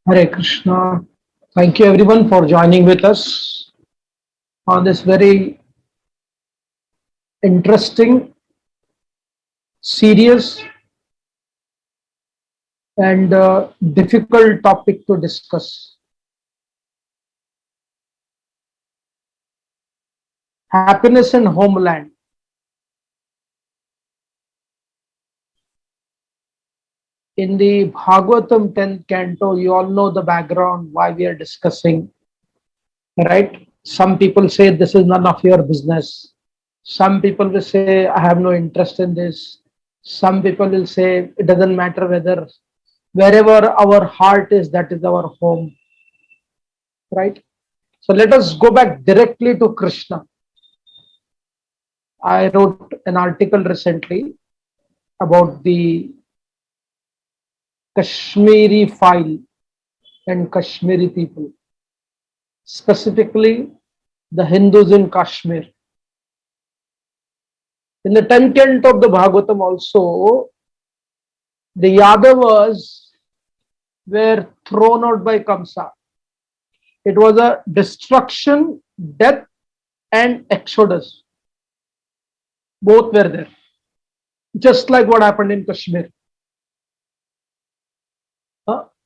Hare Krishna. Thank you everyone for joining with us on this very interesting, serious, and difficult topic to discuss. Happiness in Homeland. In the Bhagavatam 10th canto, you all know the background why we are discussing, right? Some people say this is none of your business. Some people will say, I have no interest in this. Some people will say, it doesn't matter whether wherever our heart is, that is our home, right? So let us go back directly to Krishna. I wrote an article recently about the Kashmiri file and Kashmiri people, specifically the Hindus in Kashmir. In the 10th canto of the Bhagavatam also, the Yadavas were thrown out by Kamsa. It was a destruction, death, and exodus. Both were there, just like what happened in Kashmir.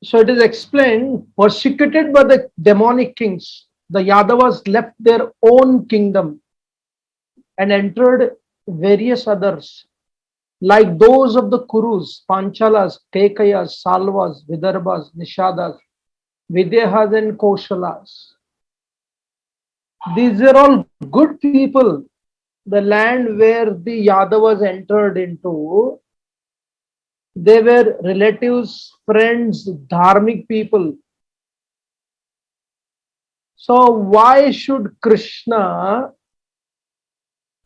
So it is explained, persecuted by the demonic kings, the Yadavas left their own kingdom and entered various others, like those of the Kurus, Panchalas, Kekayas, Salvas, Vidarbhas, Nishadas, Videhas, and Koshalas. These are all good people. The land where the Yadavas entered into, they were relatives, friends, dharmic people. So why should Krishna,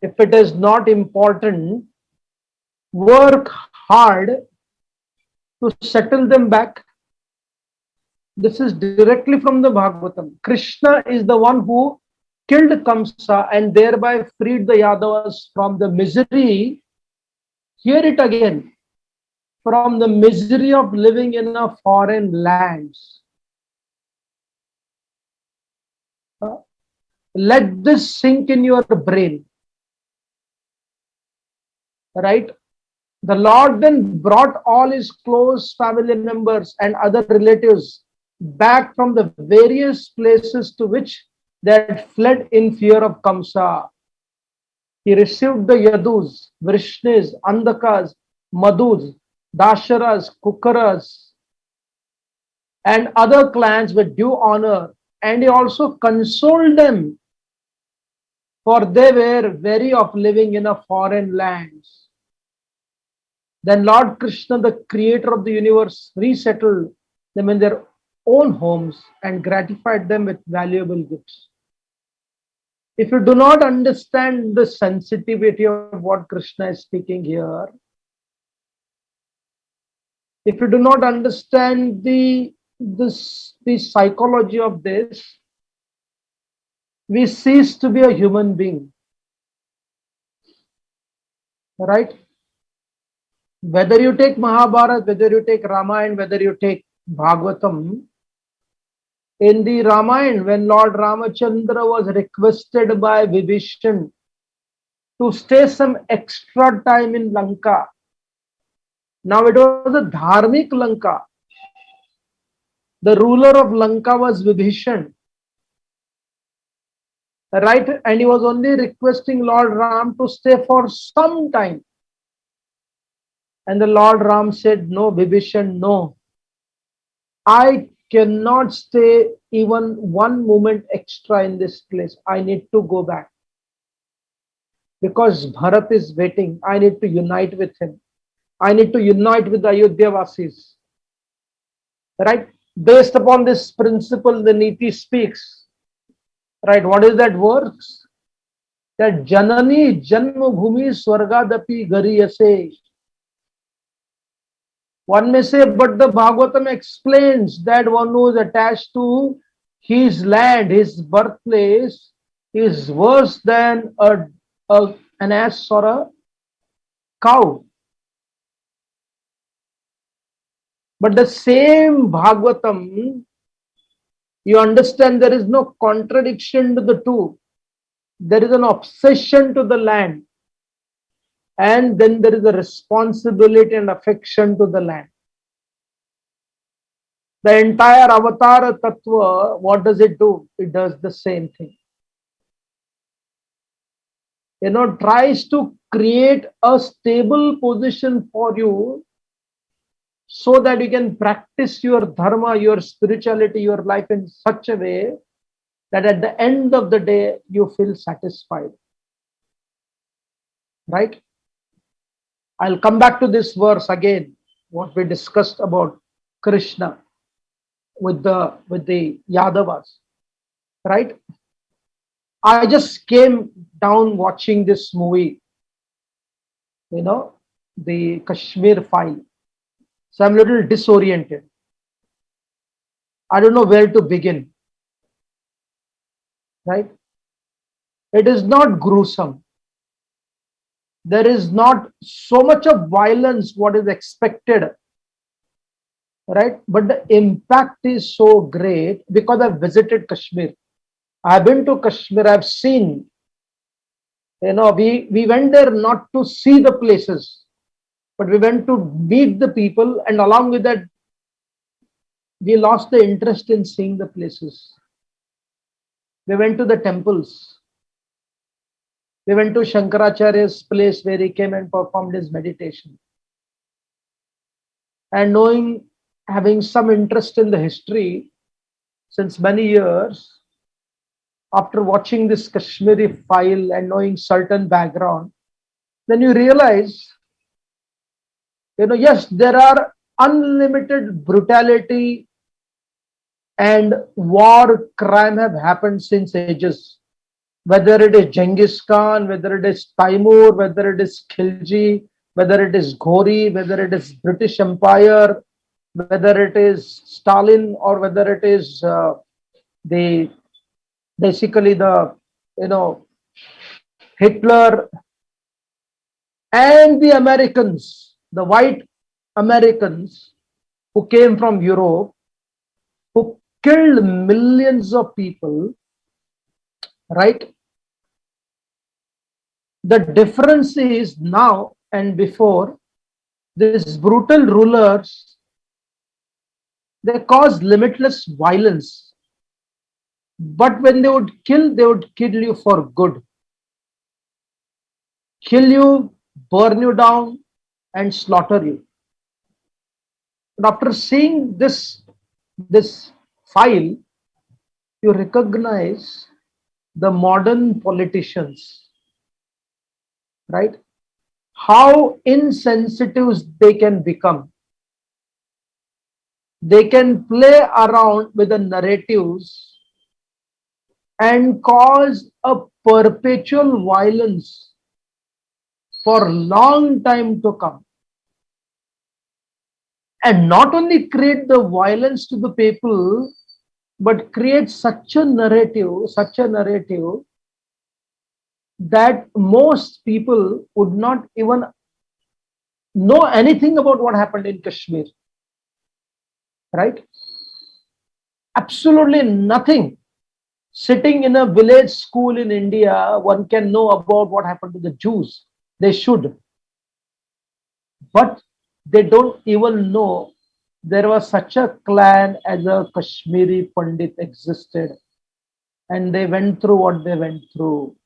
if it is not important, work hard to settle them back? This is directly from the Bhagavatam. Krishna is the one who killed Kamsa and thereby freed the Yadavas from the misery. Hear it again. From the misery of living in a foreign lands. Let this sink in your brain. Right? The Lord then brought all his close family members and other relatives back from the various places to which they had fled in fear of Kamsa. He received the Yadus, Vrishnis, Andakas, Madhus, Dasharas, Kukaras, and other clans with due honor, and he also consoled them, for they were weary of living in a foreign lands. Then Lord Krishna, the creator of the universe, resettled them in their own homes and gratified them with valuable gifts. If you do not understand the sensitivity of what Krishna is speaking here, if you do not understand the psychology of this, we cease to be a human being. Right? Whether you take Mahabharata, whether you take Ramayana, whether you take Bhagavatam, in the Ramayana, when Lord Ramachandra was requested by Vibhishan to stay some extra time in Lanka, now it was a Dharmic Lanka. The ruler of Lanka was Vibhishan. Right? And he was only requesting Lord Ram to stay for some time. And the Lord Ram said, no, Vibhishan, no. I cannot stay even one moment extra in this place. I need to go back. Because Bharat is waiting. I need to unite with him. I need to unite with the Ayodhya Vasis. Right? Based upon this principle, the Niti speaks. Right? What is that verse? That Janani Janma Bhumi Swargadapi Gariyase. One may say, but the Bhagavatam explains that one who is attached to his land, his birthplace, is worse than an ass or a cow. But the same Bhagavatam, you understand there is no contradiction to the two. There is an obsession to the land, and then there is a responsibility and affection to the land. The entire Avatar Tattva, what does it do? It does the same thing. Tries to create a stable position for you so that you can practice your dharma, your spirituality, your life in such a way that at the end of the day, you feel satisfied. Right? I'll come back to this verse again, what we discussed about Krishna with the Yadavas. Right? I just came down watching this movie, the Kashmir file. So I'm a little disoriented. I don't know where to begin. Right? It is not gruesome. There is not so much of violence what is expected. Right? But the impact is so great because I've visited Kashmir. I've been to Kashmir. I've seen, we went there not to see the places, but we went to meet the people, and along with that, we lost the interest in seeing the places. We went to the temples. We went to Shankaracharya's place where he came and performed his meditation. And having some interest in the history since many years, after watching this Kashmiri file and knowing certain background, then you realize, yes, there are unlimited brutality and war crime have happened since ages. Whether it is Genghis Khan, whether it is Taimur, whether it is Khilji, whether it is Ghori, whether it is British Empire, whether it is Stalin, or whether it is Hitler, and the Americans, the white Americans who came from Europe, who killed millions of people, right? The difference is now and before, these brutal rulers, they cause limitless violence. But when they would kill you for good. Kill you, burn you down, and slaughter you. But after seeing this file, you recognize the modern politicians, right? How insensitive they can become. They can play around with the narratives and cause a perpetual violence for a long time to come. And not only create the violence to the people, but create such a narrative that most people would not even know anything about what happened in Kashmir. Right? Absolutely nothing. Sitting in a village school in India, one can know about what happened to the Jews. They should. But they don't even know there was such a clan as a Kashmiri Pandit existed. And they went through what they went through.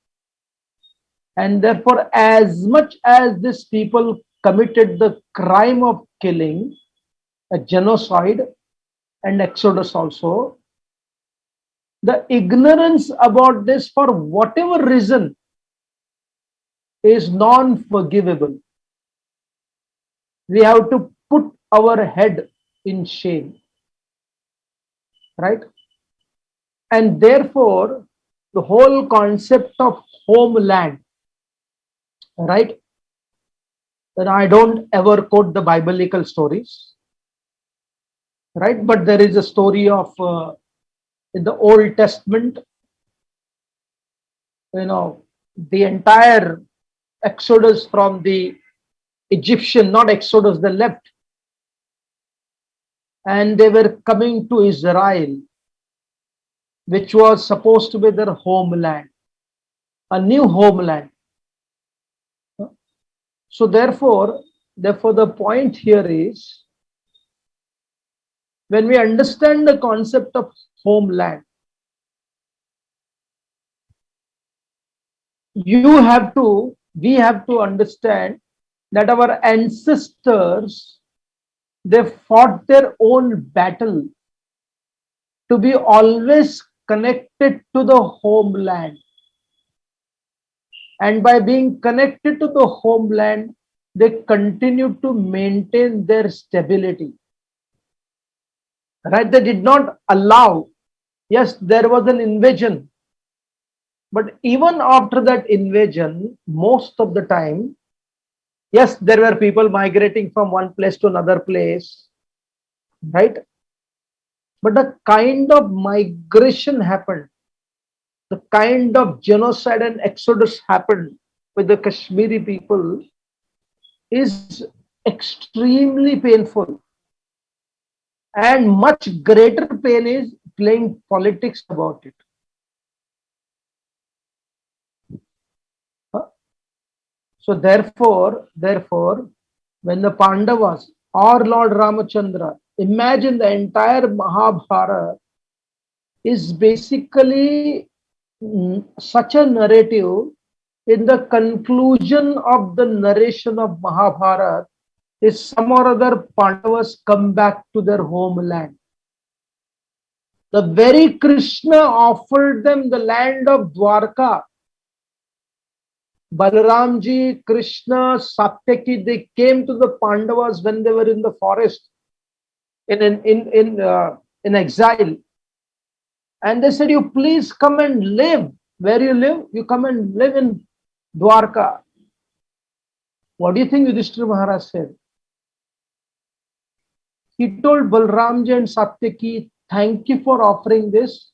And therefore, as much as these people committed the crime of killing, a genocide and exodus also, the ignorance about this for whatever reason is non-forgivable. We have to put our head in shame. Right? And therefore, the whole concept of homeland, right? And I don't ever quote the biblical stories, right? But there is a story of in the Old Testament, the entire exodus from the Egyptian, not Exodus, they left. And they were coming to Israel, which was supposed to be their homeland, a new homeland. So therefore, the point here is, when we understand the concept of homeland, we have to understand that our ancestors, they fought their own battle to be always connected to the homeland. And by being connected to the homeland, they continue to maintain their stability. Right? They did not allow, yes, there was an invasion. But even after that invasion, most of the time, yes, there were people migrating from one place to another place, right? But the kind of migration happened, the kind of genocide and exodus happened with the Kashmiri people is extremely painful. And much greater pain is playing politics about it. So therefore, when the Pandavas or Lord Ramachandra, imagine the entire Mahabharata is basically such a narrative. In the conclusion of the narration of Mahabharata is some or other Pandavas come back to their homeland. The very Krishna offered them the land of Dwarka. Balaramji, Krishna, Satyaki, they came to the Pandavas when they were in the forest, in exile. And they said, you please come and live. Where you live? You come and live in Dwarka. What do you think Yudhishthira Maharaj said? He told Balramji and Satyaki, thank you for offering this,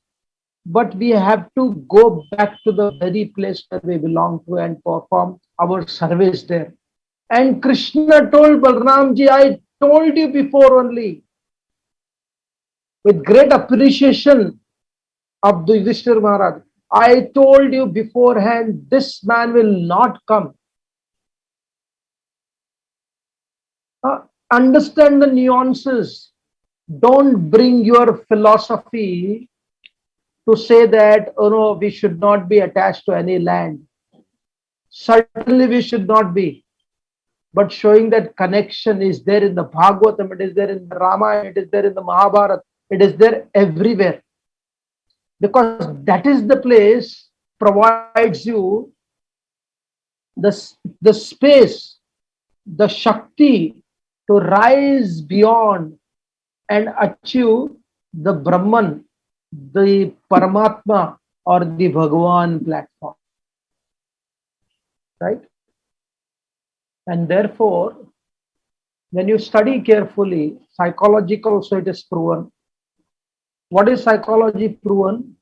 but we have to go back to the very place where we belong to and perform our service there. And Krishna told Balramji, I told you before only, with great appreciation of the Yudhishthira Maharaj, I told you beforehand, this man will not come. Understand the nuances. Don't bring your philosophy to say that, oh no, we should not be attached to any land. Certainly we should not be. But showing that connection is there in the Bhagavatam, it is there in the Ramayana, it is there in the Mahabharata, it is there everywhere. Because that is the place provides you the space, the Shakti to rise beyond and achieve the Brahman, the Paramatma or the Bhagavan platform. Right? And therefore, when you study carefully, psychology also it is proven. What is psychology proven?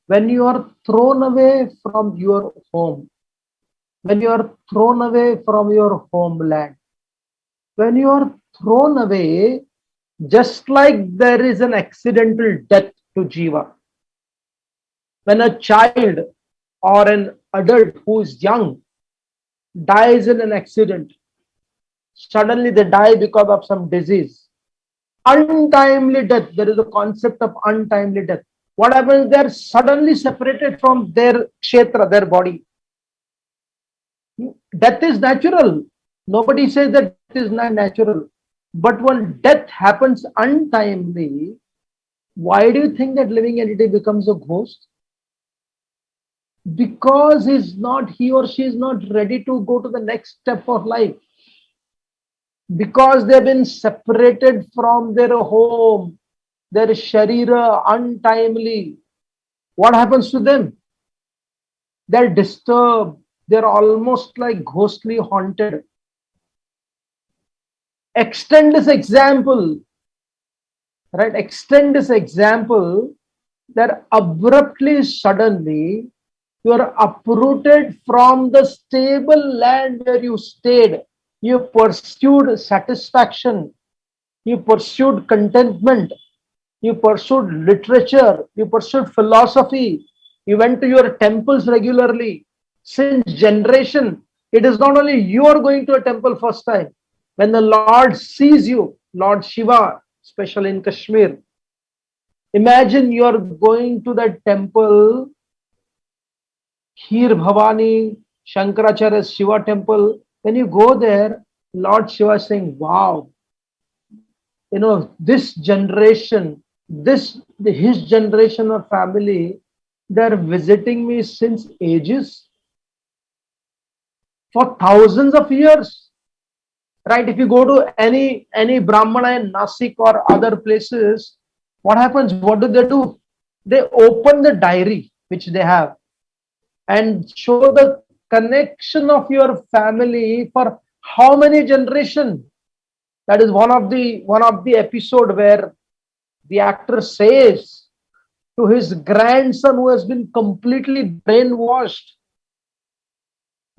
When you are thrown away from your home, when you are thrown away from your homeland, when you are thrown away, just like there is an accidental death to Jiva. When a child or an adult who is young dies in an accident, suddenly they die because of some disease. Untimely death, there is a concept of untimely death. What happens? They are suddenly separated from their kshetra, their body. Death is natural. Nobody says that it is not natural. But when death happens untimely, why do you think that living entity becomes a ghost? Because he or she is not ready to go to the next step of life. Because they've been separated from their home, their sharira untimely. What happens to them? They're disturbed. They're almost like ghostly haunted. Extend this example, right? Extend this example that abruptly, suddenly, you are uprooted from the stable land where you stayed. You pursued satisfaction. You pursued contentment. You pursued literature. You pursued philosophy. You went to your temples regularly. Since generation, it is not only you are going to a temple first time. When the Lord sees you, Lord Shiva, especially in Kashmir, imagine you are going to that temple, Heer Bhavani, Shankaracharya's Shiva temple. When you go there, Lord Shiva is saying, wow, this generation, his generation of family, they're visiting me since ages, for thousands of years. Right? If you go to any Brahmana in Nasik or other places, what happens? What do? They open the diary which they have and show the connection of your family for how many generations. That is one of the episode where the actor says to his grandson, who has been completely brainwashed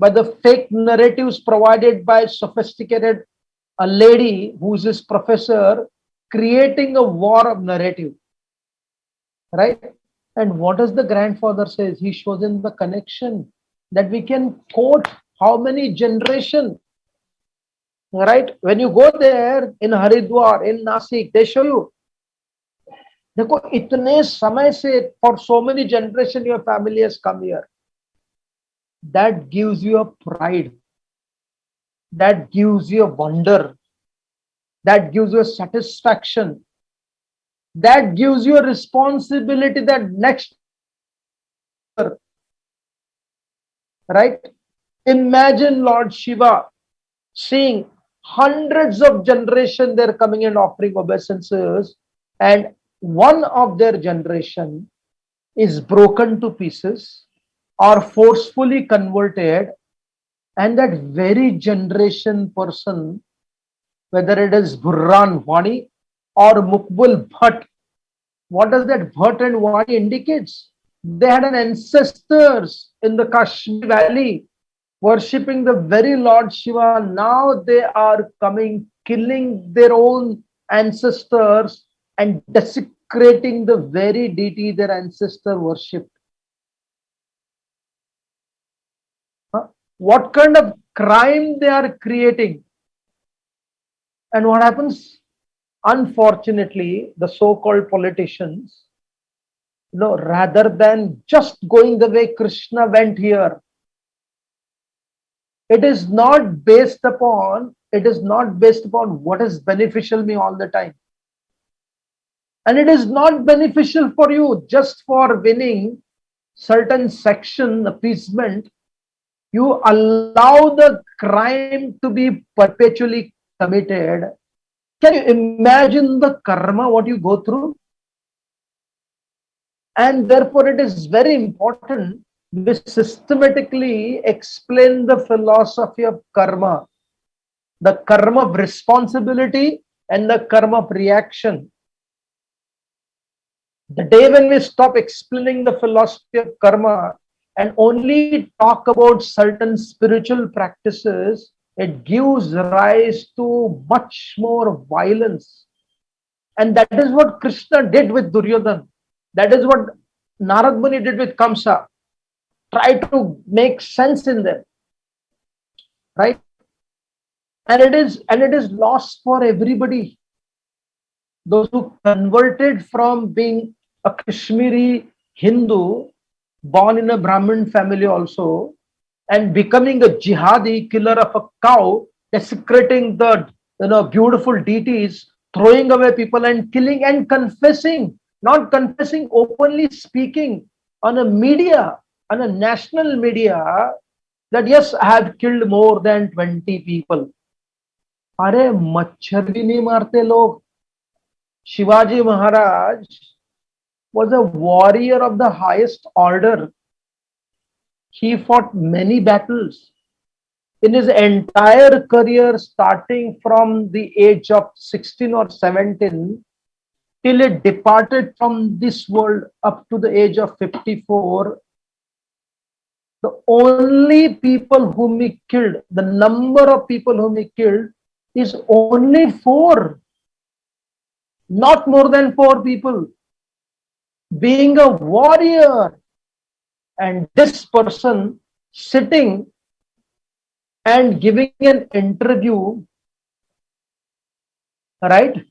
by the fake narratives provided by sophisticated a lady who's his professor, creating a war of narrative, right? And what does the grandfather says? He shows in the connection that we can quote how many generation, right? When you go there in Haridwar, in Nasik, they show you, देखो इतने समय से for so many generation your family has come here. That gives you a pride. That gives you a wonder. That gives you a satisfaction. That gives you a responsibility that next year, right? Imagine Lord Shiva seeing hundreds of generations they're coming and offering obeisances, and one of their generation is broken to pieces or forcefully converted, and that very generation person, whether it is Burran Wani or Mukbul Bhatt, what does that Bhatt and Wani indicates? They had an ancestors in the Kashmir valley worshipping the very Lord Shiva. Now they are coming, killing their own ancestors and desecrating the very deity their ancestor worshipped. What kind of crime they are creating? And what happens? Unfortunately, the so-called politicians, rather than just going the way Krishna went here, it is not based upon what is beneficial me all the time. And it is not beneficial for you just for winning certain section appeasement. You allow the crime to be perpetually committed. Can you imagine the karma, what you go through? And therefore, it is very important we systematically explain the philosophy of karma, the karma of responsibility and the karma of reaction. The day when we stop explaining the philosophy of karma and only talk about certain spiritual practices, it gives rise to much more violence. And that is what Krishna did with Duryodhana. That is what Narad Muni did with Kamsa. Try to make sense in them, right? And it is lost for everybody. Those who converted from being a Kashmiri Hindu, born in a Brahmin family also, and becoming a jihadi, killer of a cow, desecrating the beautiful deities, throwing away people and killing and confessing, not confessing, openly speaking on a media, on a national media, that yes, I have killed more than 20 people. अरे मच्छर भी नहीं मारते लोग. Shivaji Maharaj was a warrior of the highest order. He fought many battles. In his entire career, starting from the age of 16 or 17, till it departed from this world up to the age of 54, The only people whom he killed, the number of people whom he killed is only 4, not more than 4 people. Being a warrior, and this person sitting and giving an interview, right?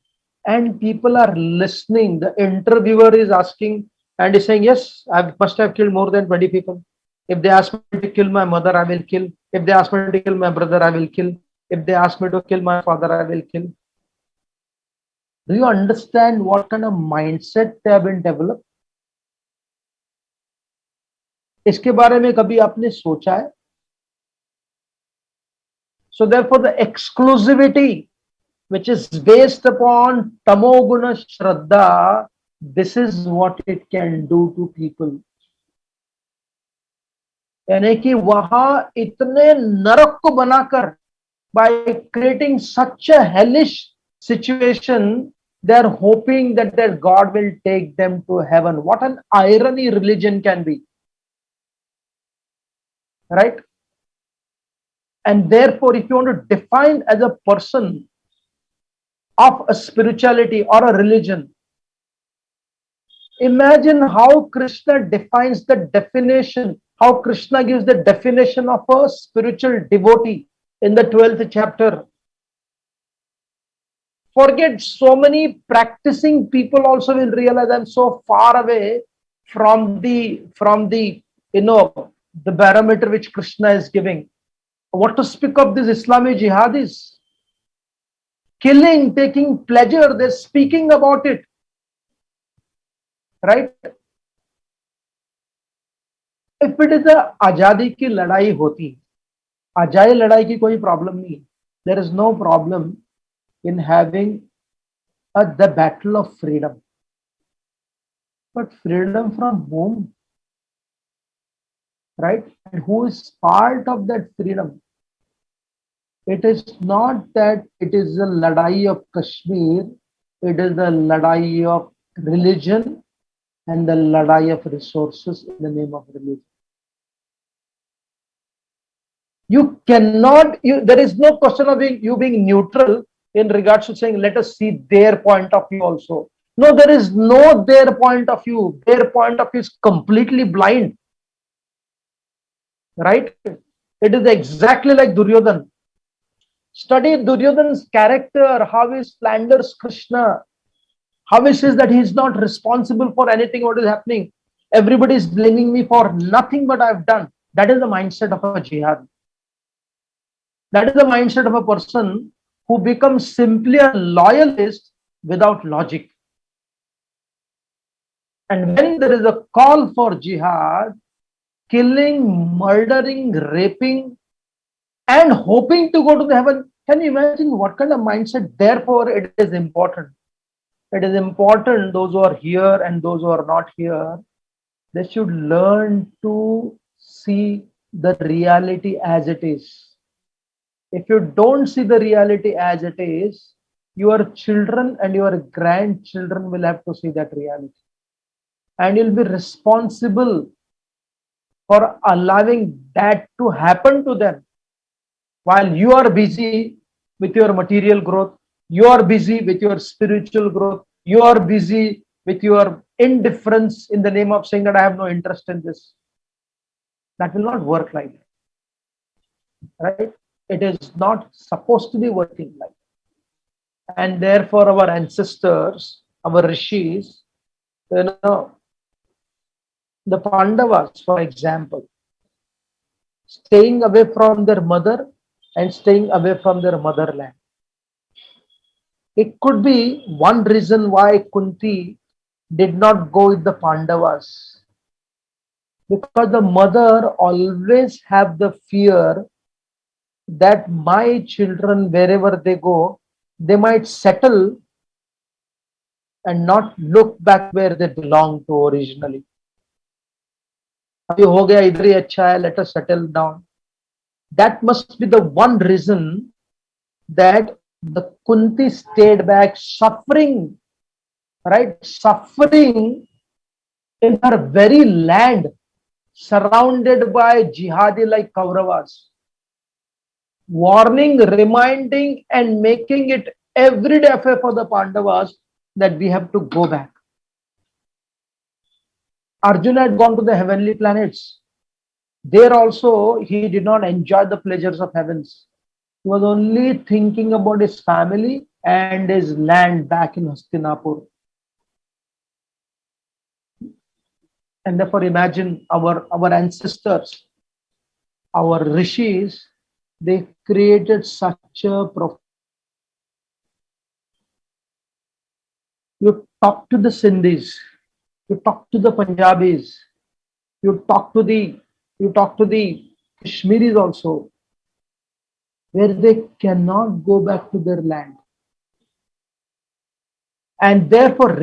And people are listening. The interviewer is asking and is saying, yes, I must have killed more than 20 people. If they ask me to kill my mother, I will kill. If they ask me to kill my brother, I will kill. If they ask me to kill my father, I will kill. Do you understand what kind of mindset they have been developed? इसके बारे में कभी आपने सोचा है? So therefore the exclusivity which is based upon tamoguna shraddha, this is what it can do to people. यानी कि वहां इतने नरक को बनाकर, by creating such a hellish situation, they are hoping that their God will take them to heaven. What an irony religion can be, right? And therefore, if you want to define as a person of a spirituality or a religion, imagine how Krishna defines the definition, how Krishna gives the definition of a spiritual devotee in the 12th chapter. Forget, so many practicing people also will realize I'm so far away from the the barometer which Krishna is giving. What to speak of these Islamic jihadis? Killing, taking pleasure, they're speaking about it. Right? If it is a आजादी की लड़ाई होती, आजादी लड़ाई की कोई problem नहीं. There is no problem in having the battle of freedom. But freedom from whom? Right? And who is part of that freedom? It is not that it is the ladai of Kashmir, it is the ladai of religion and the ladai of resources in the name of religion. You cannot, there is no question of you being neutral in regards to saying, let us see their point of view also. No, there is no their point of view. Their point of view is completely blind. Right? It is exactly like Duryodhan. Study Duryodhan's character, how he slanders Krishna, how he says that he is not responsible for anything what is happening. Everybody is blaming me for nothing but I have done. That is the mindset of a jihad. That is the mindset of a person who becomes simply a loyalist without logic. And when there is a call for jihad, killing, murdering, raping, and hoping to go to the heaven, can you imagine what kind of mindset? Therefore, it is important. It is important, those who are here and those who are not here, they should learn to see the reality as it is. If you don't see the reality as it is, your children and your grandchildren will have to see that reality. And you'll be responsible for allowing that to happen to them. While you are busy with your material growth, you are busy with your spiritual growth, you are busy with your indifference in the name of saying that I have no interest in this. That will not work like that. Right? It is not supposed to be working like that. And therefore our ancestors, our rishis, the Pandavas, for example, staying away from their mother and staying away from their motherland. It could be one reason why Kunti did not go with the Pandavas. Because the mother always have the fear that my children, wherever they go, they might settle and not look back where they belong to originally. Let us settle down. That must be the one reason that the Kunti stayed back, suffering, right? Suffering in her very land, surrounded by jihadi like Kauravas, warning, reminding, and making it everyday affair for the Pandavas that we have to go back. Arjuna had gone to the heavenly planets. There also, he did not enjoy the pleasures of heavens. He was only thinking about his family and his land back in Hastinapur. And therefore, imagine our ancestors, our rishis, they created such a you talk to the Sindhis, you talk to the Punjabis, you talk to the Kashmiris also, where they cannot go back to their land. And therefore,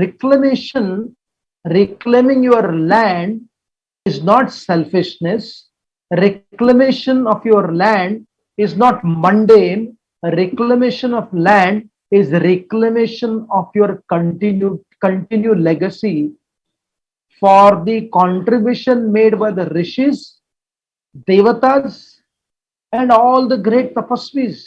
reclaiming your land is not selfishness. Reclamation of your land is not mundane. Reclamation of land is reclamation of your continued legacy for the contribution made by the rishis, devatas, and all the great tapasvis.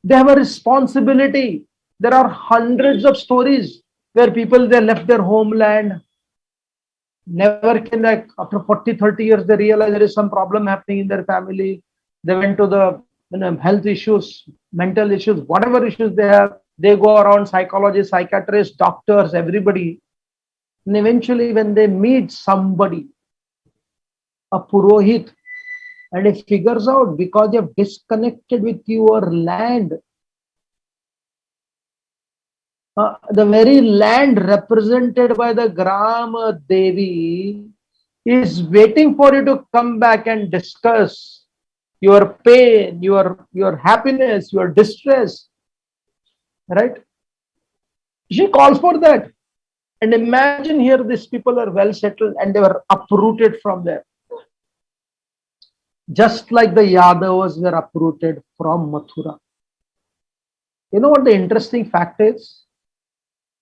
They have a responsibility. There are hundreds of stories where people, they left their homeland, never came back. After 40, 30 years, they realize there is some problem happening in their family. They went to the health issues, mental issues, whatever issues they have. They go around psychologists, psychiatrists, doctors, everybody. And eventually, when they meet somebody, a Purohit, and it figures out because you have disconnected with your land, the very land represented by the Grama Devi is waiting for you to come back and discuss your pain, your happiness, your distress, right? She calls for that. And imagine here, these people are well settled and they were uprooted from there. Just like the Yadavas were uprooted from Mathura. You know what the interesting fact is?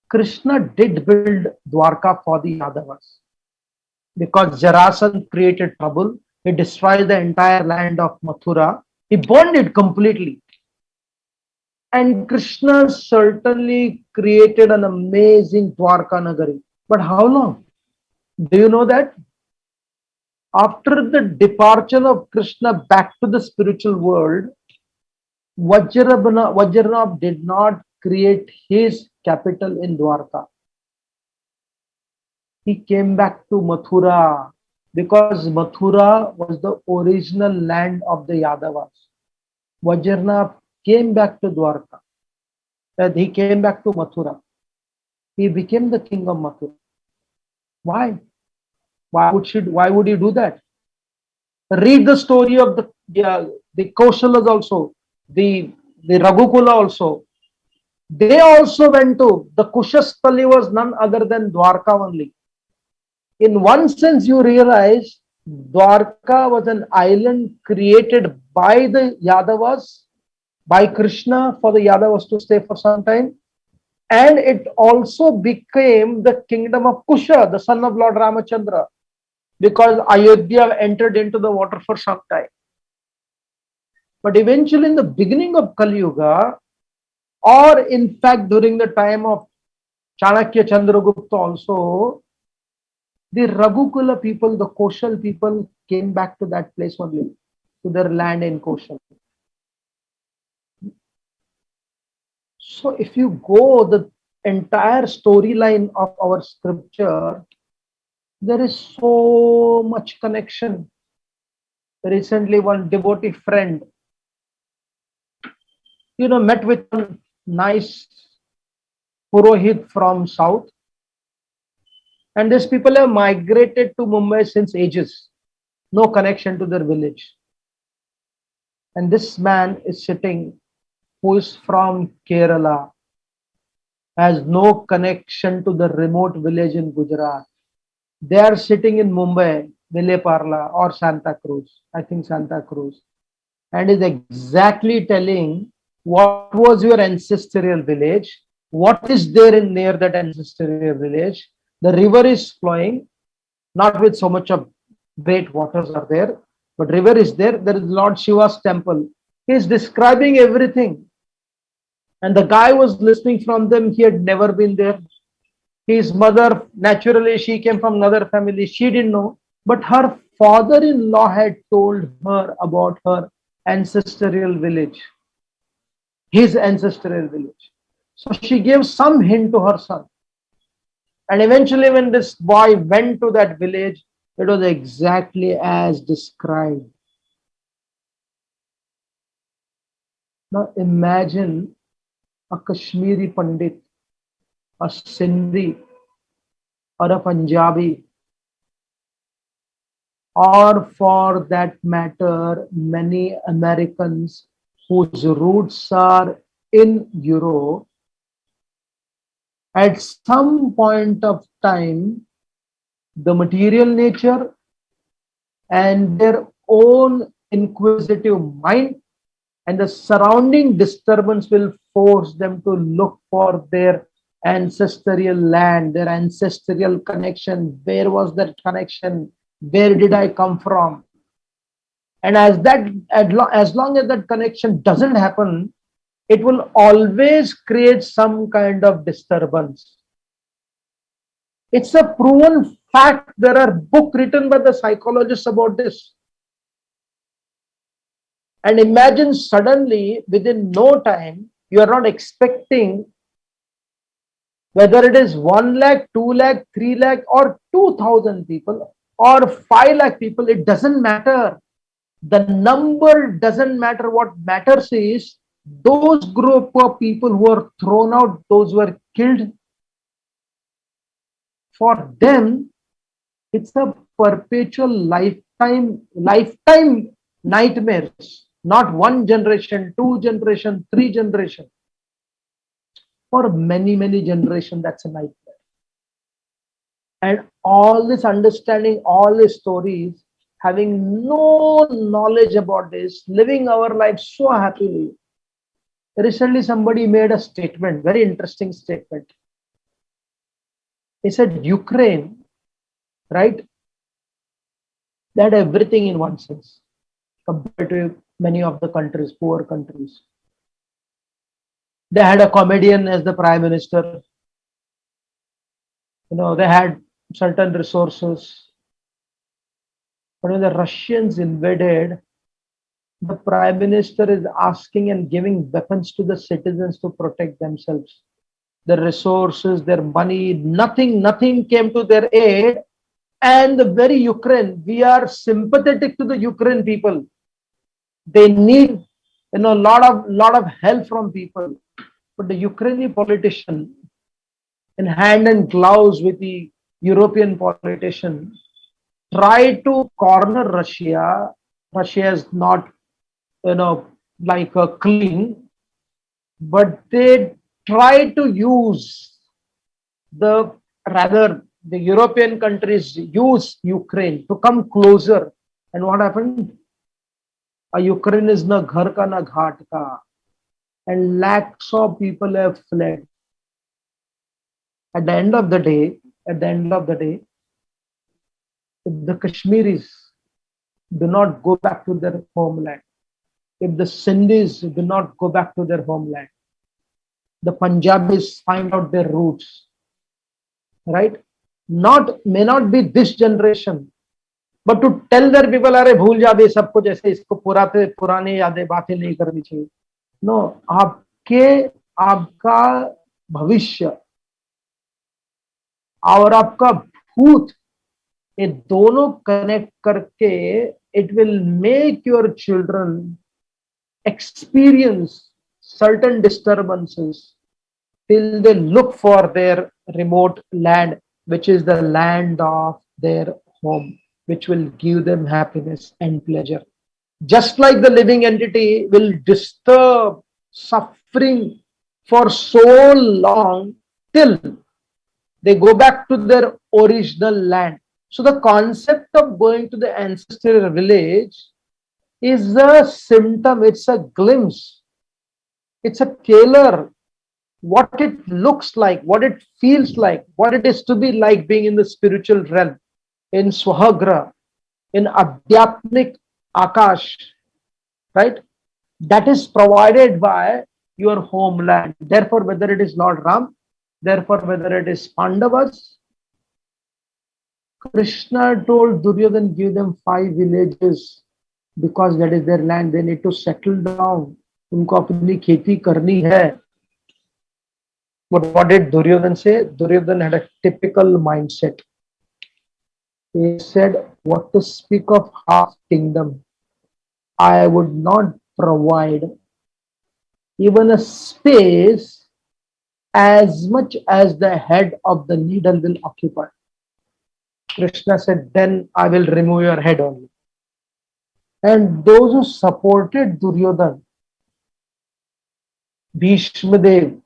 Krishna did build Dwarka for the Yadavas. Because Jarasandha created trouble, he destroyed the entire land of Mathura. He burned it completely. And Krishna certainly created an amazing Dwarka Nagari. But how long? Do you know that? After the departure of Krishna back to the spiritual world, Vajranath did not create his capital in Dwarka. He came back to Mathura because Mathura was the original land of the Yadavas. Vajranath came back to Dwarka. He came back to Mathura. He became the king of Mathura. Why? Why would he do that? Read the story of the Kaushalas also, the Raghukula also. They also went to, the Kushasthali was none other than Dwarka only. In one sense, you realize Dwarka was an island created by the Yadavas, by Krishna, for the Yadavas to stay for some time. And it also became the kingdom of Kusha, the son of Lord Ramachandra, because Ayodhya entered into the water for some time. But eventually, in the beginning of Kali Yuga, or in fact during the time of Chanakya Chandragupta also, the Raghukula people, the Koshal people came back to that place only, to their land in Koshal. So if you go the entire storyline of our scripture, there is so much connection. Recently, one devotee friend, met with a nice Purohit from south. And these people have migrated to Mumbai since ages. No connection to their village. And this man is sitting, who is from Kerala, has no connection to the remote village in Gujarat. They are sitting in Mumbai, Vileparla or Santa Cruz, I think Santa Cruz, and is exactly telling what was your ancestral village, what is there in near that ancestral village. The river is flowing, not with so much of great waters are there, but river is there. There is Lord Shiva's temple. He is describing everything. And the guy was listening from them. He had never been there. His mother, naturally, she came from another family. She didn't know. But her father-in-law had told her about her ancestral village, his ancestral village. So she gave some hint to her son. And eventually, when this boy went to that village, it was exactly as described. Now imagine a Kashmiri Pandit, a Sindhi, or a Punjabi, or for that matter, many Americans whose roots are in Europe, at some point of time, the material nature and their own inquisitive mind and the surrounding disturbance will force them to look for their ancestral land, their ancestral connection. Where was that connection? Where did I come from? And as long as that connection doesn't happen, it will always create some kind of disturbance. It's a proven fact. There are books written by the psychologists about this. And imagine suddenly, within no time, you are not expecting whether it is 1 lakh, 2 lakh, 3 lakh, or 2,000 people, or 5 lakh people, it doesn't matter. The number doesn't matter. What matters is those group of people who are thrown out, those who are killed, for them, it's a perpetual lifetime nightmares. Not one generation, two generation, three generation. For many, many generations, that's a nightmare. And all this understanding, all these stories, having no knowledge about this, living our life so happily. Recently, somebody made a statement, very interesting statement. He said, Ukraine, right? They had everything in one sense compared to many of the countries, poor countries. They had a comedian as the prime minister. They had certain resources. But when the Russians invaded, the prime minister is asking and giving weapons to the citizens to protect themselves. Their resources, their money, nothing came to their aid. And the very Ukraine, we are sympathetic to the Ukraine people. They need, lot of help from people. But the Ukrainian politician, in hand and gloves with the European politician, try to corner Russia. Russia is not, like a clean, but they try to use the European countries use Ukraine to come closer. And what happened? A Ukraine is na ghar ka na ghat ka, and lakhs of people have fled. At the end of the day, if the Kashmiris do not go back to their homeland, if the Sindhis do not go back to their homeland, the Punjabis find out their roots, right? May not be this generation, but to tell their people, अरे भूल जा दे सब कुछ, ऐसे इसको पुरानी यादें बातें नहीं करनी चाहिए. No, आपका भविष्य और आपका भूत, ये दोनों कनेक्ट करके, it will make your children experience certain disturbances till they look for their remote land, which is the land of their home, which will give them happiness and pleasure. Just like the living entity will disturb suffering for so long till they go back to their original land. So the concept of going to the ancestral village is a symptom, it's a glimpse, it's a color, what it looks like, what it feels like, what it is to be like being in the spiritual realm. in Swahagra, in Adhyatmik Akash, right? That is provided by your homeland. Therefore, whether it is Lord Ram, therefore, whether it is Pandavas, Krishna told Duryodhan, give them 5 villages because that is their land. They need to settle down. उनको अपनी खेती करनी है. But what did Duryodhan say? Duryodhan had a typical mindset. He said, what to speak of half kingdom? I would not provide even a space as much as the head of the needle will occupy. Krishna said, then I will remove your head only. And those who supported Duryodhan, Bhishma Dev,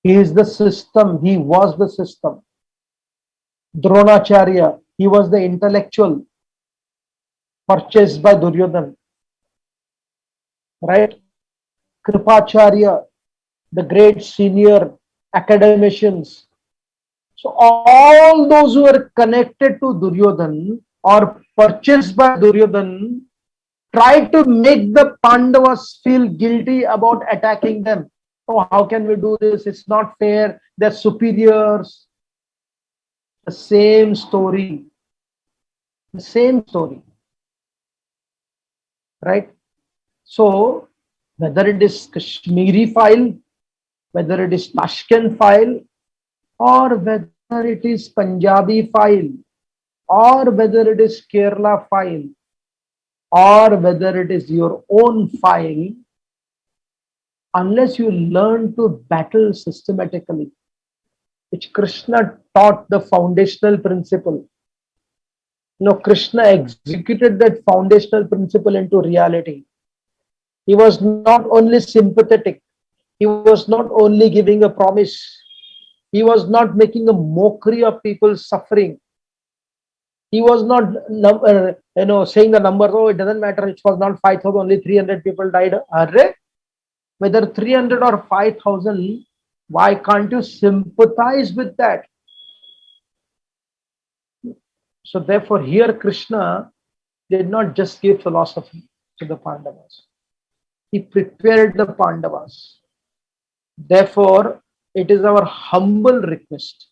he is the system, he was the system. Dronacharya, he was the intellectual purchased by Duryodhan, right? Kripacharya, the great senior academicians. So all those who were connected to Duryodhan or purchased by Duryodhan tried to make the Pandavas feel guilty about attacking them. Oh, how can we do this? It's not fair. They're superiors. The same story. The same story. Right? So, whether it is Kashmiri file, whether it is Tashkent file, or whether it is Punjabi file, or whether it is Kerala file, or whether it is your own file, unless you learn to battle systematically, which Krishna taught the foundational principle. Krishna executed that foundational principle into reality. He was not only sympathetic, he was not only giving a promise, he was not making a mockery of people's suffering. He was not, saying the number, oh, it doesn't matter, it was not 5,000, only 300 people died. Whether 300 or 5,000, why can't you sympathize with that? So therefore, here Krishna did not just give philosophy to the Pandavas. He prepared the Pandavas. Therefore, it is our humble request,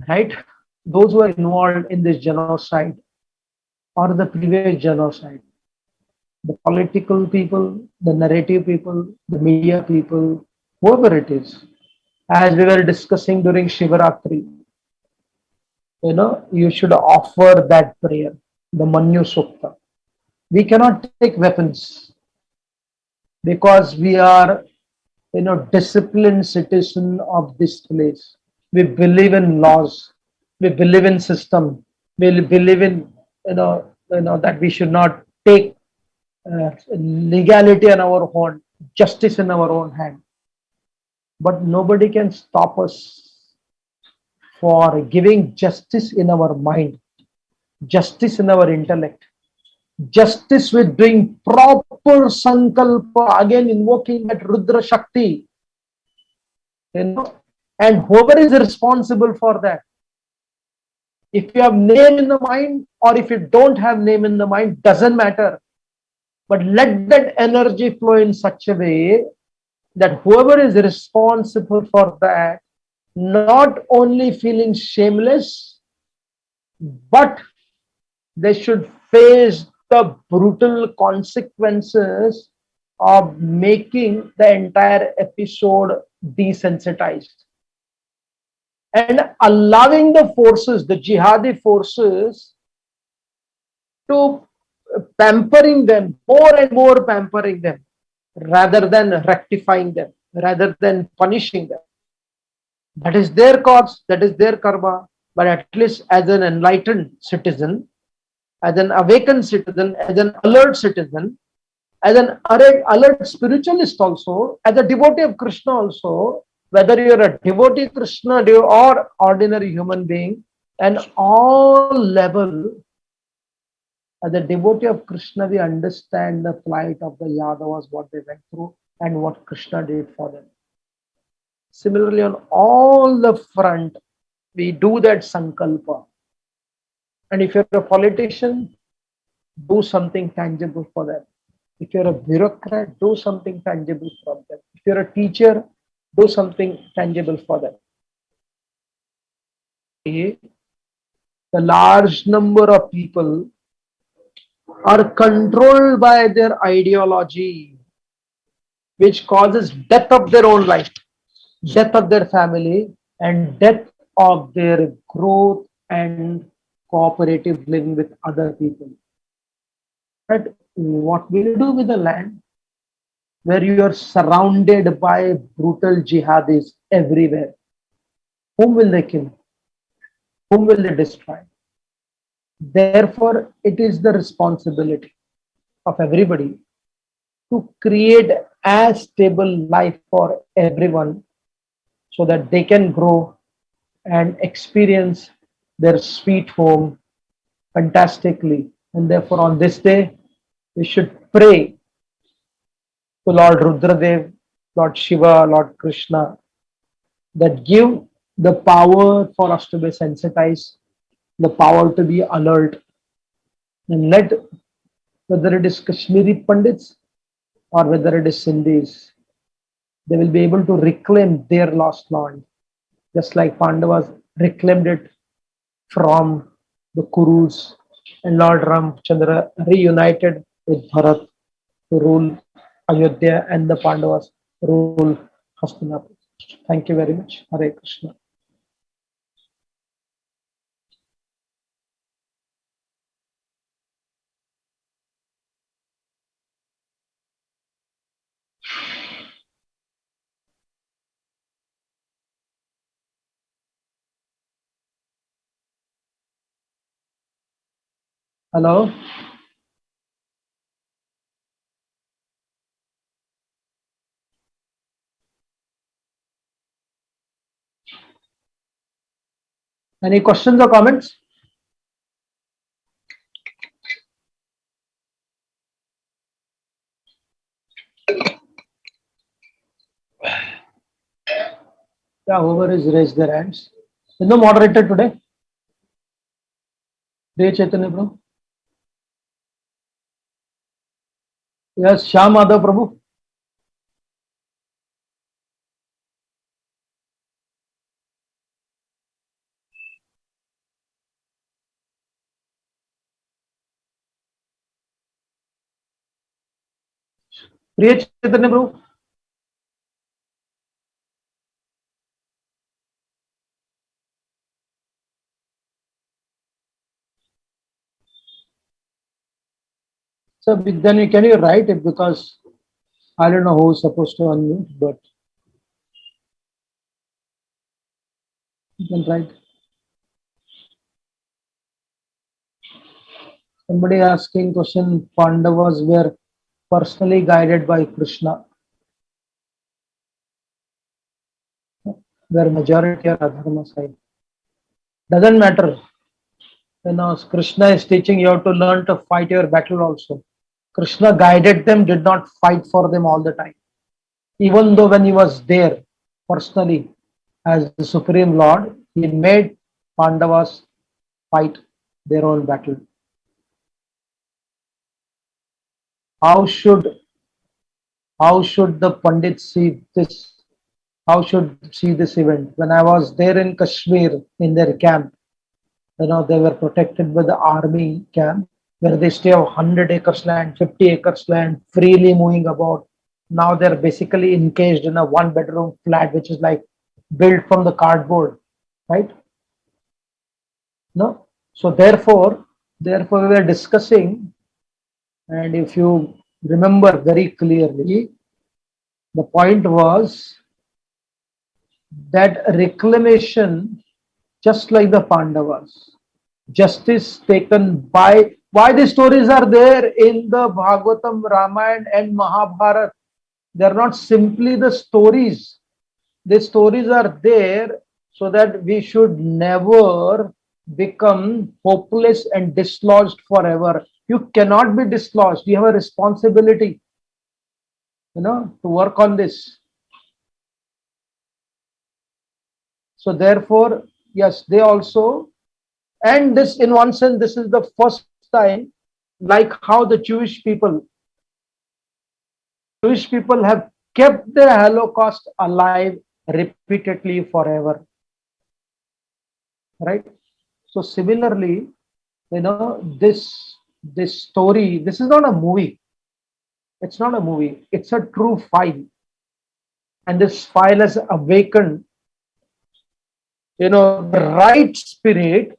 right? Those who are involved in this genocide or the previous genocide, the political people, the narrative people, the media people, whoever it is, as we were discussing during Shivaratri, you should offer that prayer, the Manyu Sukta. We cannot take weapons because we are, disciplined citizen of this place. We believe in laws. We believe in system. We believe in, that we should not take legality in our own, justice in our own hand. But nobody can stop us for giving justice in our mind, justice in our intellect, justice with doing proper sankalpa, again invoking that Rudra Shakti, and whoever is responsible for that. If you have name in the mind or if you don't have name in the mind, doesn't matter. But let that energy flow in such a way that whoever is responsible for that, not only feeling shameless, but they should face the brutal consequences of making the entire episode desensitized. And allowing the forces, the jihadi forces, to pampering them, more and more pampering them, rather than rectifying them, rather than punishing them. That is their cause, that is their karma. But at least as an enlightened citizen, as an awakened citizen, as an alert citizen, as an alert spiritualist also, as a devotee of Krishna also, whether you're a devotee Krishna or ordinary human being, and all level, as a devotee of Krishna, we understand the plight of the Yadavas, what they went through and what Krishna did for them. Similarly, on all the front, We do that sankalpa. And if you're a politician, do something tangible for them. If you're a bureaucrat, do something tangible for them. If you're a teacher, do something tangible for them. The large number of people are controlled by their ideology, which causes death of their own life, death of their family, and death of their growth and cooperative living with other people. But what will you do with the land where you are surrounded by brutal jihadis everywhere? Whom will they kill? Whom will they destroy? Therefore, it is the responsibility of everybody to create a stable life for everyone so that they can grow and experience their sweet home fantastically. And therefore, on this day, we should pray to Lord Rudradev, Lord Shiva, Lord Krishna, that give the power for us to be sensitized, the power to be alert, and let, whether it is Kashmiri Pandits or whether it is Sindhis, they will be able to reclaim their lost land, just like Pandavas reclaimed it from the Kurus, and Lord Ramchandra reunited with Bharat to rule Ayodhya, and the Pandavas rule Hastinapur. Thank you very much. Hare Krishna. Hello. Any questions or comments? Yeah, whoever is raised their hands. There's no moderator today. Dear Chaitanya Prabhu. Yes, Shyam Madhav Prabhu. Dear Chaitanya Prabhu. So then can you write it, because I don't know who's supposed to unmute, but you can write. Somebody asking question, Pandavas were personally guided by Krishna, where majority are Dharma side. Doesn't matter. Krishna is teaching you how to learn to fight your battle also. Krishna guided them, did not fight for them all the time. Even though when he was there personally as the Supreme Lord, he made Pandavas fight their own battle. How should the Pandits see this? How should see this event? When I was there in Kashmir in their camp, they were protected by the army camp, where they stay of 100 acres land, 50 acres land, freely moving about. Now they're basically encased in a one-bedroom flat, which is like built from the cardboard, right? No. So therefore we were discussing, and if you remember very clearly, the point was that reclamation, just like the Pandavas, justice taken by, why the stories are there in the Bhagavatam, Ramayana and Mahabharata. They are not simply the stories. The stories are there so that we should never become hopeless and dislodged forever. You cannot be dislodged. You have a responsibility, to work on this. So therefore, Yes, they also, and this, in one sense, this is the first time, like how the Jewish people have kept the Holocaust alive repeatedly forever, right? So similarly, this story, this is not a movie. It's not a movie. It's a true file, and this file has awakened, the right spirit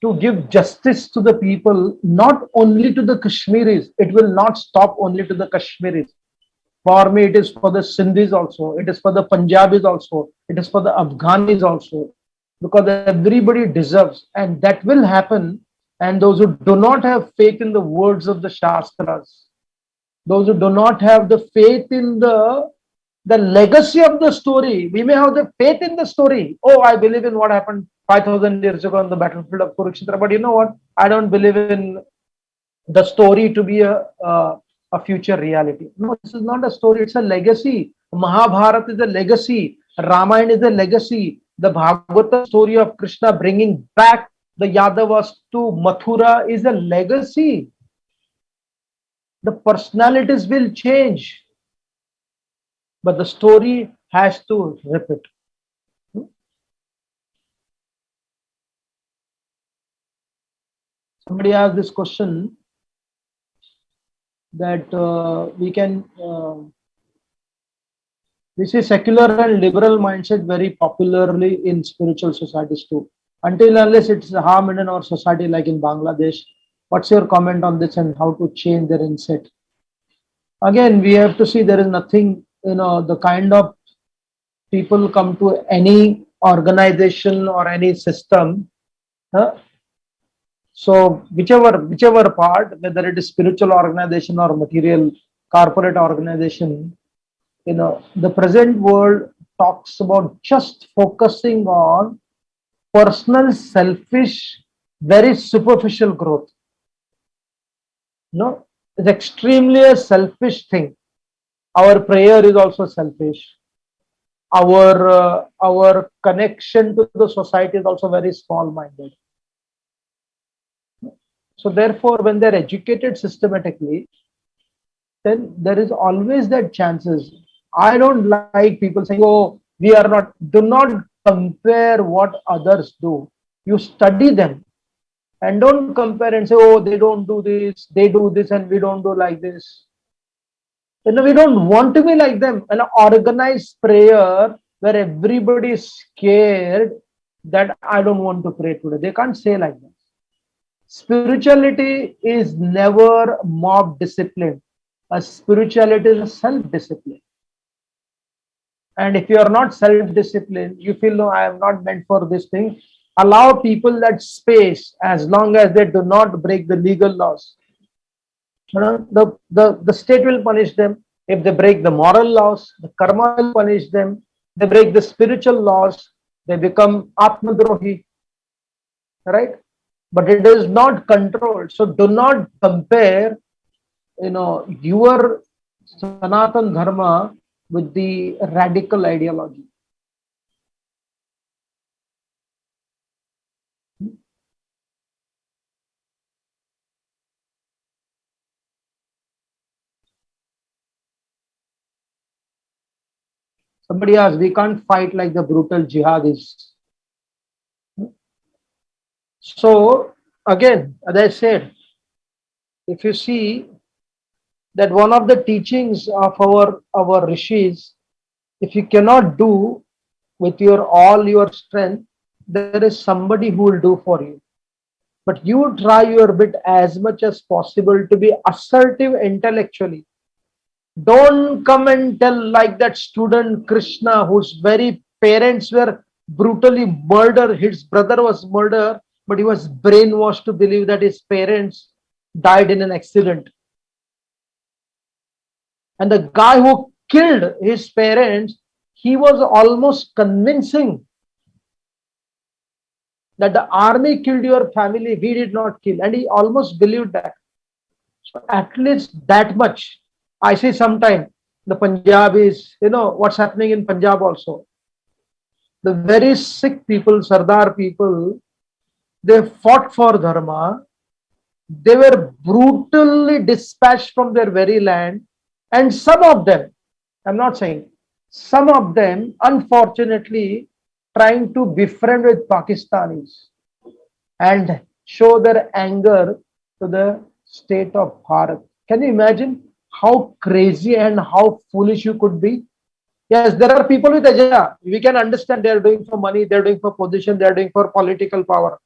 to give justice to the people, not only to the Kashmiris. It will not stop only to the Kashmiris. For me, it is for the Sindhis also. It is for the Punjabis also. It is for the Afghanis also. Because everybody deserves, and that will happen. And those who do not have faith in the words of the Shastras, those who do not have the faith in the legacy of the story. We may have the faith in the story. Oh, I believe in what happened 5,000 years ago on the battlefield of Kurukshetra. But you know what? I don't believe in the story to be a future reality. No, this is not a story. It's a legacy. Mahabharata is a legacy. Ramayana is a legacy. The Bhagavatam story of Krishna bringing back the Yadavas to Mathura is a legacy. The personalities will change, but the story has to repeat. Somebody asked this question that we see secular and liberal mindset very popularly in spiritual societies too. Until unless it's harmed in our society, like in Bangladesh. What's your comment on this and how to change their mindset? Again, we have to see there is nothing, the kind of people come to any organization or any system. So whichever part, whether it is spiritual organization or material corporate organization, the present world talks about just focusing on personal, selfish, very superficial growth. It's extremely a selfish thing. Our prayer is also selfish. Our connection to the society is also very small-minded. So therefore, when they're educated systematically, then there is always that chances. I don't like people saying, oh, we are not, do not compare what others do. You study them and don't compare and say, oh, they don't do this, they do this, and we don't do like this. We don't want to be like them. An organized prayer where everybody is scared that I don't want to pray today. They can't say like that. Spirituality is never mob discipline. A spirituality is a self-discipline. And if you are not self-disciplined, you feel, no, I am not meant for this thing. Allow people that space as long as they do not break the legal laws. The state will punish them. If they break the moral laws, the karma will punish them. They break the spiritual laws, they become atmadrohi, right? But it is not controlled. So do not compare, your Sanatan Dharma with the radical ideology. Somebody asked, we can't fight like the brutal jihadis. So again, as I said, if you see that one of the teachings of our rishis, if you cannot do with all your strength, there is somebody who will do for you. But you try your bit as much as possible to be assertive intellectually. Don't come and tell like that student Krishna, whose very parents were brutally murdered. His brother was murdered, but he was brainwashed to believe that his parents died in an accident. And the guy who killed his parents, he was almost convincing that the army killed your family, we did not kill. And he almost believed that. So at least that much. I see sometimes the Punjabis, what's happening in Punjab also. The very sick people, Sardar people, they fought for Dharma. They were brutally dispatched from their very land. And some of them, I'm not saying, some of them, unfortunately, trying to befriend with Pakistanis and show their anger to the state of Bharat. Can you imagine how crazy and how foolish you could be? Yes, there are people with agenda. We can understand they are doing for money, they are doing for position, they are doing for political power.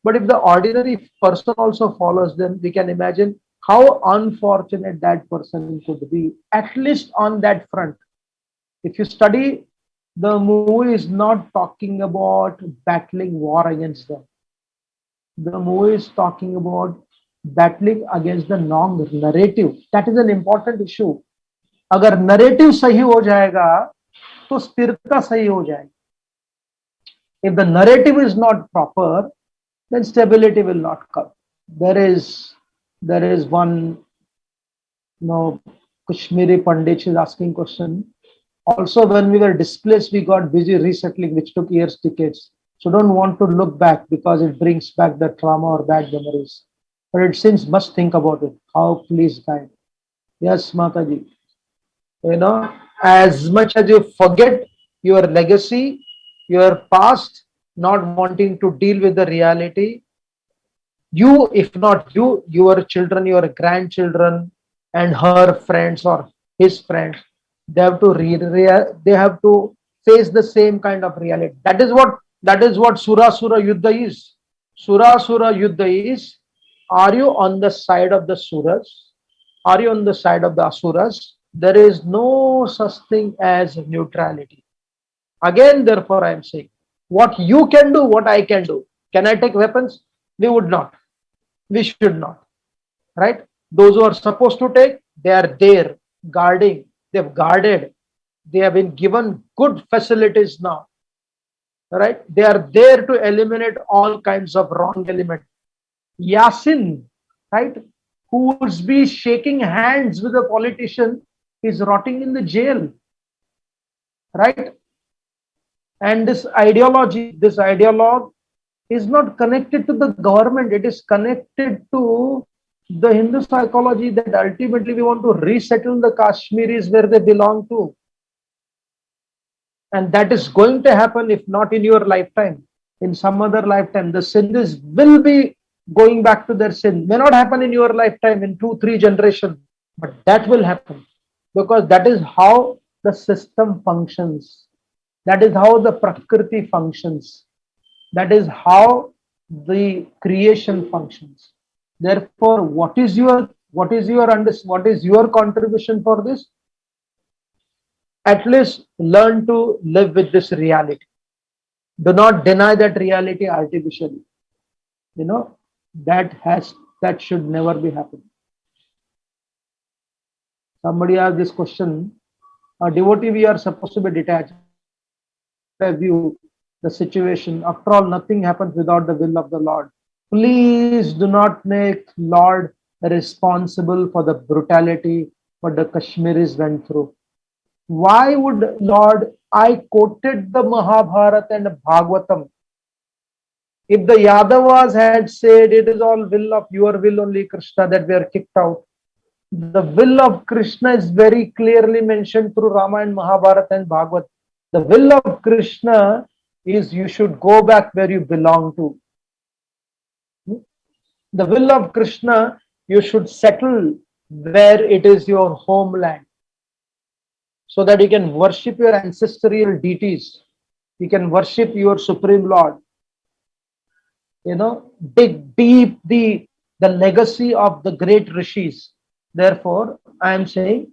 But if the ordinary person also follows them, we can imagine how unfortunate that person could be, at least on that front. If you study, the movie is not talking about battling war against them. The movie is talking about battling against the wrong narrative. That is an important issue. अगर narrative सही हो जाएगा तो स्थिरता सही हो जाएगी. If the narrative is not proper, then stability will not come. There is one, Kashmiri Pandits is asking question. Also, when we were displaced, we got busy resettling, which took years, decades. So don't want to look back because it brings back the trauma or bad memories. But it seems must think about it. How please guide. Yes, Mataji. As much as you forget your legacy, your past, not wanting to deal with the reality, you, if not you, your children, your grandchildren, and her friends or his friends, they have to they have to face the same kind of reality. That is what Sura Yuddha is. Sura Yuddha is, are you on the side of the Suras? Are you on the side of the Asuras? There is no such thing as neutrality. Again, therefore, I am saying, what you can do, what I can do. Can I take weapons? We would not. We should not. Right? Those who are supposed to take, they are there, guarding. They've guarded. They have been given good facilities now. Right? They are there to eliminate all kinds of wrong elements. Yasin, right? Who would be shaking hands with a politician is rotting in the jail. Right? And this ideology, this ideologue is not connected to the government. It is connected to the Hindu psychology that ultimately we want to resettle the Kashmiris where they belong to. And that is going to happen if not in your lifetime, in some other lifetime. The Sindhis will be going back to their sin. May not happen in your lifetime, in 2-3 generations, but that will happen because that is how the system functions. That is how the Prakriti functions. That is how the creation functions. Therefore, what is your contribution for this? At least learn to live with this reality. Do not deny that reality artificially. That should never be happening. Somebody asked this question. A devotee, we are supposed to be detached. View the situation. After all, nothing happens without the will of the Lord. Please do not make Lord responsible for the brutality what the Kashmiris went through. Why would Lord, I quoted the Mahabharata and Bhagavatam. If the Yadavas had said it is all will of your will only, Krishna, that we are kicked out, the will of Krishna is very clearly mentioned through Rama and Mahabharata and Bhagavad. The will of Krishna is you should go back where you belong to. The will of Krishna, you should settle where it is your homeland, so that you can worship your ancestral deities. You can worship your Supreme Lord. Dig deep the legacy of the great rishis. Therefore, I am saying,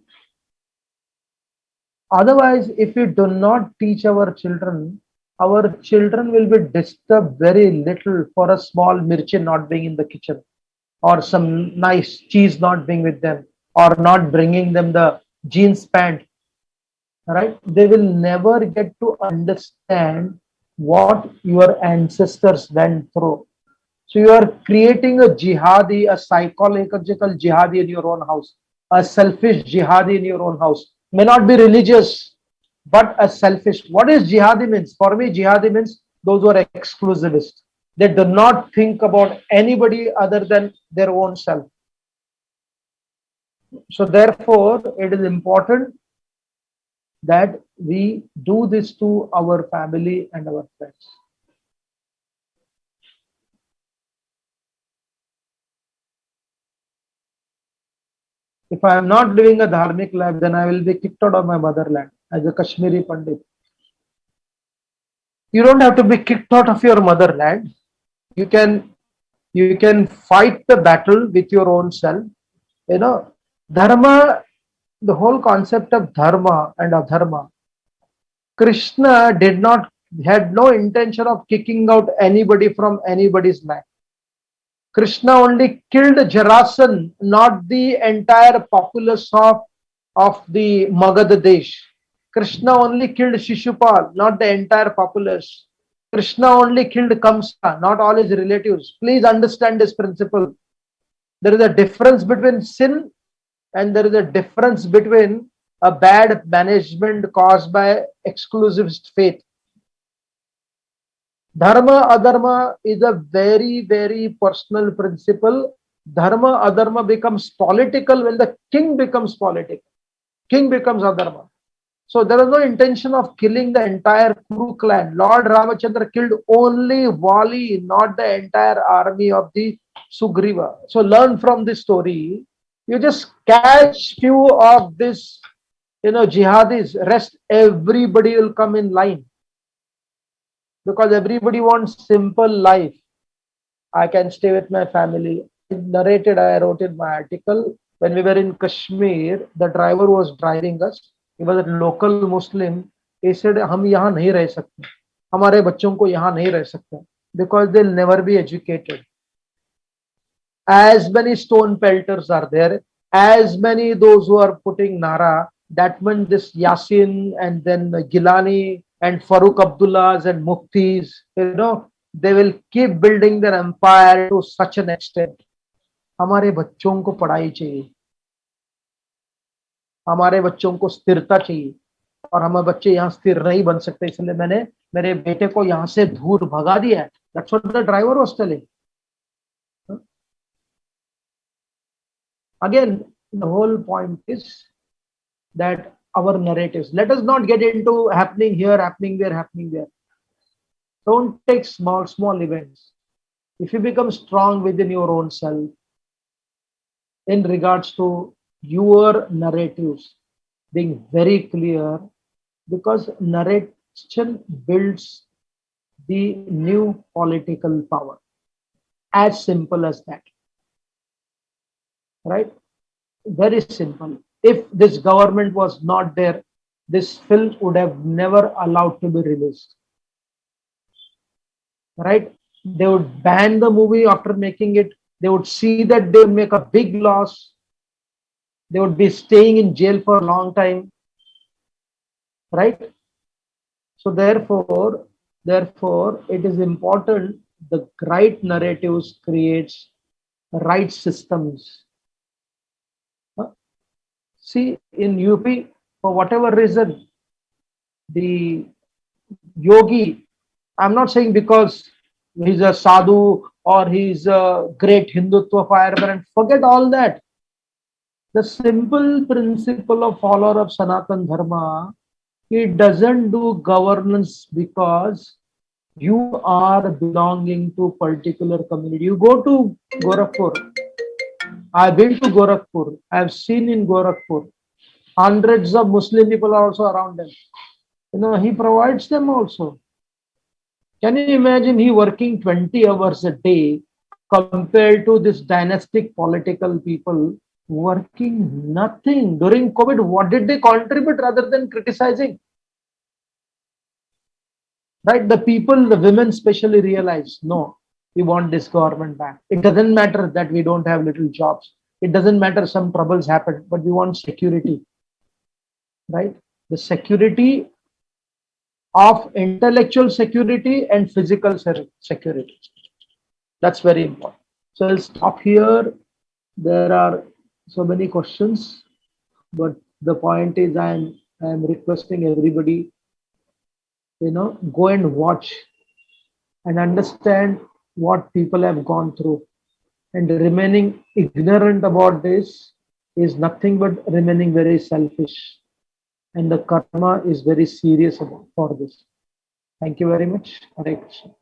otherwise, if we do not teach our children will be disturbed very little for a small mirchi not being in the kitchen, or some nice cheese not being with them, or not bringing them the jeans pant. Right? They will never get to understand what your ancestors went through. So you are creating a jihadi, a psychological jihadi in your own house, a selfish jihadi in your own house. May not be religious, but a selfish. What is jihadi means? For me, jihadi means those who are exclusivist. They do not think about anybody other than their own self. So therefore, it is important that we do this to our family and our friends. If I am not living a dharmic life, then I will be kicked out of my motherland as a Kashmiri Pandit. You don't have to be kicked out of your motherland. You can fight the battle with your own self. You know, dharma, the whole concept of dharma and adharma. Krishna did not had no intention of kicking out anybody from anybody's land. Krishna only killed Jarasan, not the entire populace of the Magadha Desh. Krishna only killed Shishupal, not the entire populace. Krishna only killed Kamsa, not all his relatives. Please understand this principle. There is a difference between sin and there is a difference between a bad management caused by exclusivist faith. Dharma adharma is a very, very personal principle. Dharma adharma becomes political when the king becomes political. King becomes adharma. So there is no intention of killing the entire Kuru clan. Lord Ramachandra killed only Vali, not the entire army of the Sugriva. So learn from this story. You just catch few of this, jihadis. Rest everybody will come in line because everybody wants simple life. I can stay with my family. I wrote in my article, when we were in Kashmir, the driver was driving us. He was a local Muslim. He said, हम यहाँ नहीं रह सकते. हमारे बच्चों को यहाँ नहीं रह सकते. Because they'll never be educated. As many stone pelters are there, as many those who are putting Nara, that means this Yasin and then Gilani and Farooq Abdullahs and Muftis, they will keep building their empire to such an extent. हमारे बच्चों को पढ़ाई चाहिए, हमारे बच्चों को स्थिरता चाहिए और हमारे बच्चे यहाँ स्थिर नहीं बन सकते, इसलिए मैंने मेरे बेटे को यहाँ से दूर भगा दिया है. That's what the driver was telling. Again, the whole point is that our narratives, let us not get into happening here, happening there, happening there. Don't take small events. If you become strong within your own self in regards to your narratives being very clear, because narration builds the new political power. As simple as that. Right? Very simple. If this government was not there, this film would have never allowed to be released. Right? They would ban the movie after making it. They would see that they would make a big loss. They would be staying in jail for a long time. Right? So therefore, it is important the right narratives creates right systems. See, in UP, for whatever reason, the yogi, I'm not saying because he's a sadhu or he's a great Hindutva firebrand, forget all that. The simple principle of follower of Sanatan Dharma, it doesn't do governance because you are belonging to particular community. You go to Gorakhpur. I've been to Gorakhpur. I've seen in Gorakhpur. Hundreds of Muslim people are also around them. He provides them also. Can you imagine he working 20 hours a day compared to this dynastic political people working nothing? During COVID, what did they contribute rather than criticizing? Right? The people, the women especially realize, no, we want this government back. It doesn't matter that we don't have little jobs. It doesn't matter some troubles happen, but we want security. Right? The security of intellectual security and physical security. That's very important. So I'll stop here. There are so many questions, but the point is I'm I am requesting everybody, go and watch and understand what people have gone through. And remaining ignorant about this is nothing but remaining very selfish. And the karma is very serious about for this. Thank you very much. Hare Krishna.